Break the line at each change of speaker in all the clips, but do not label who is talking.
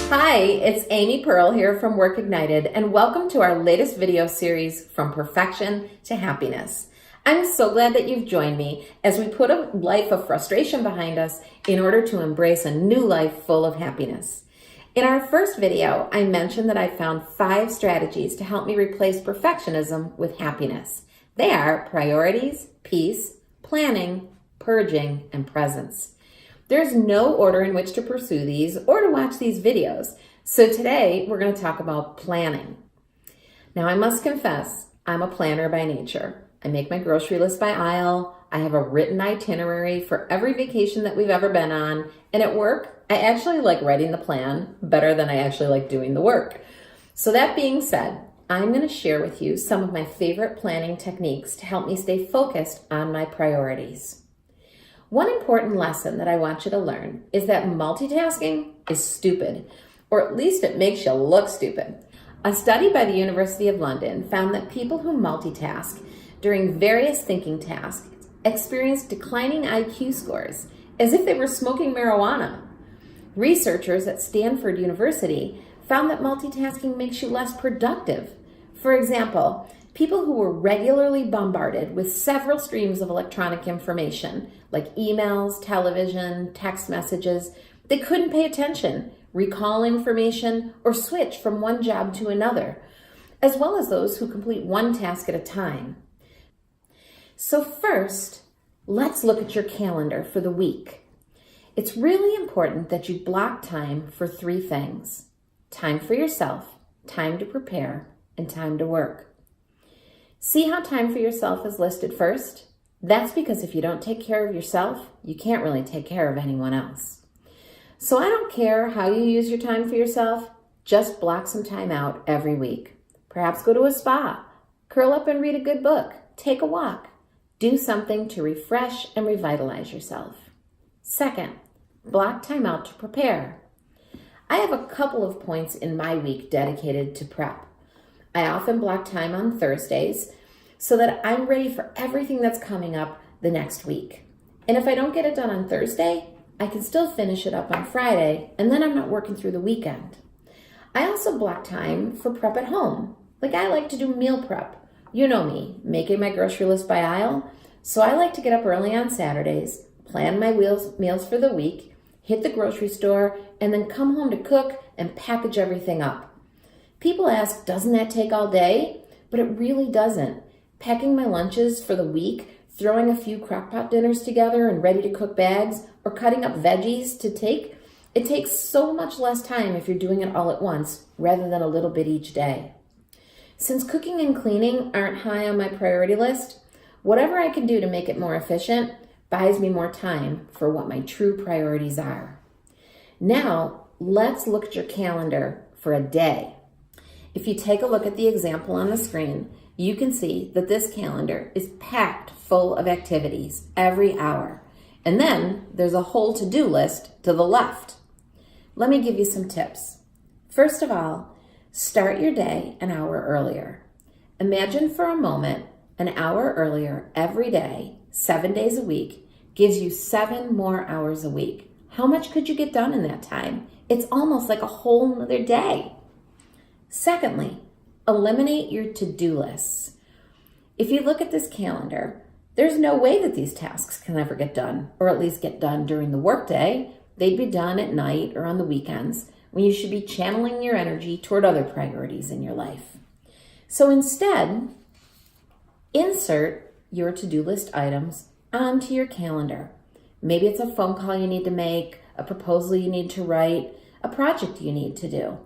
Hi, it's Amy Pearl here from Work Ignited, and welcome to our latest video series, From Perfection to Happiness. I'm so glad that you've joined me as we put a life of frustration behind us in order to embrace a new life full of happiness. In our first video, I mentioned that I found 5 strategies to help me replace perfectionism with happiness. They are priorities, peace, planning, purging, and presence. There's no order in which to pursue these or to watch these videos. So today we're going to talk about planning. Now I must confess, I'm a planner by nature. I make my grocery list by aisle. I have a written itinerary for every vacation that we've ever been on. And at work, I actually like writing the plan better than I actually like doing the work. So that being said, I'm going to share with you some of my favorite planning techniques to help me stay focused on my priorities. One important lesson that I want you to learn is that multitasking is stupid, or at least it makes you look stupid. A study by the University of London found that people who multitask during various thinking tasks experience declining IQ scores, as if they were smoking marijuana. Researchers at Stanford University found that multitasking makes you less productive. For example, people who were regularly bombarded with several streams of electronic information, like emails, television, text messages, they couldn't pay attention, recall information, or switch from one job to another, as well as those who complete one task at a time. So first, let's look at your calendar for the week. It's really important that you block time for 3 things: time for yourself, time to prepare, and time to work. See how time for yourself is listed first? That's because if you don't take care of yourself, you can't really take care of anyone else. So I don't care how you use your time for yourself, just block some time out every week. Perhaps go to a spa, curl up and read a good book, take a walk. Do something to refresh and revitalize yourself. Second, block time out to prepare. I have a couple of points in my week dedicated to prep. I often block time on Thursdays so that I'm ready for everything that's coming up the next week. And if I don't get it done on Thursday, I can still finish it up on Friday, and then I'm not working through the weekend. I also block time for prep at home. Like I like to do meal prep. You know me, making my grocery list by aisle. So I like to get up early on Saturdays, plan my meals for the week, hit the grocery store, and then come home to cook and package everything up. People ask, doesn't that take all day? But it really doesn't. Packing my lunches for the week, throwing a few crock-pot dinners together and ready-to-cook bags, or cutting up veggies to take, it takes so much less time if you're doing it all at once rather than a little bit each day. Since cooking and cleaning aren't high on my priority list, whatever I can do to make it more efficient buys me more time for what my true priorities are. Now, let's look at your calendar for a day. If you take a look at the example on the screen, you can see that this calendar is packed full of activities every hour. And then there's a whole to-do list to the left. Let me give you some tips. First of all, start your day an hour earlier. Imagine for a moment an hour earlier every day, 7 days a week, gives you 7 more hours a week. How much could you get done in that time? It's almost like a whole nother day. Secondly, eliminate your to-do lists. If you look at this calendar, there's no way that these tasks can ever get done, or at least get done during the workday. They'd be done at night or on the weekends when you should be channeling your energy toward other priorities in your life. So instead, insert your to-do list items onto your calendar. Maybe it's a phone call you need to make, a proposal you need to write, a project you need to do.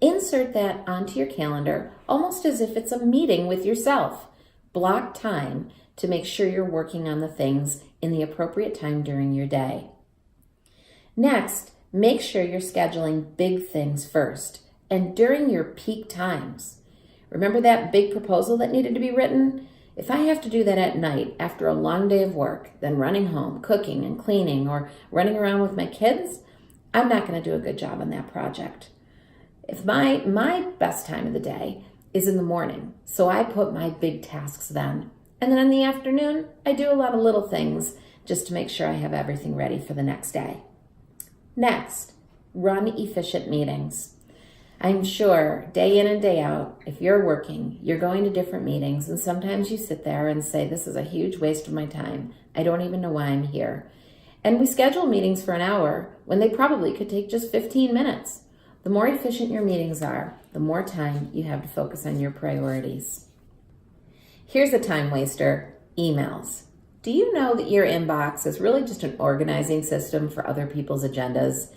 Insert that onto your calendar almost as if it's a meeting with yourself. Block time to make sure you're working on the things in the appropriate time during your day. Next, make sure you're scheduling big things first and during your peak times. Remember that big proposal that needed to be written? If I have to do that at night after a long day of work, then running home, cooking and cleaning, or running around with my kids, I'm not going to do a good job on that project. If my best time of the day is in the morning, so I put my big tasks then. And then in the afternoon, I do a lot of little things just to make sure I have everything ready for the next day. Next, Run efficient meetings. I'm sure day in and day out, if you're working, you're going to different meetings, and sometimes you sit there and say, this is a huge waste of my time. I don't even know why I'm here. And we schedule meetings for an hour when they probably could take just 15 minutes. The more efficient your meetings are, the more time you have to focus on your priorities. Here's a time waster: emails. Do you know that your inbox is really just an organizing system for other people's agendas?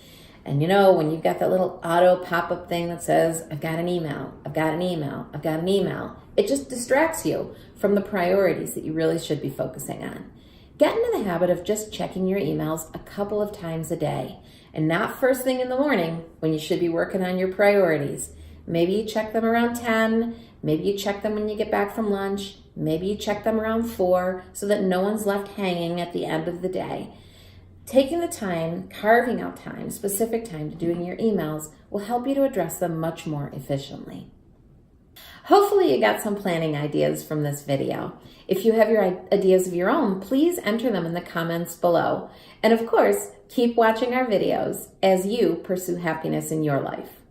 And you know, when you've got that little auto pop-up thing that says, I've got an email, I've got an email, I've got an email, it just distracts you from the priorities that you really should be focusing on. Get into the habit of just checking your emails a couple of times a day, and not first thing in the morning when you should be working on your priorities. Maybe you check them around 10, maybe you check them when you get back from lunch, maybe you check them around 4 so that no one's left hanging at the end of the day. Taking the time, carving out time, specific time to doing your emails will help you to address them much more efficiently. Hopefully you got some planning ideas from this video. If you have your ideas of your own, please enter them in the comments below. And of course, keep watching our videos as you pursue happiness in your life.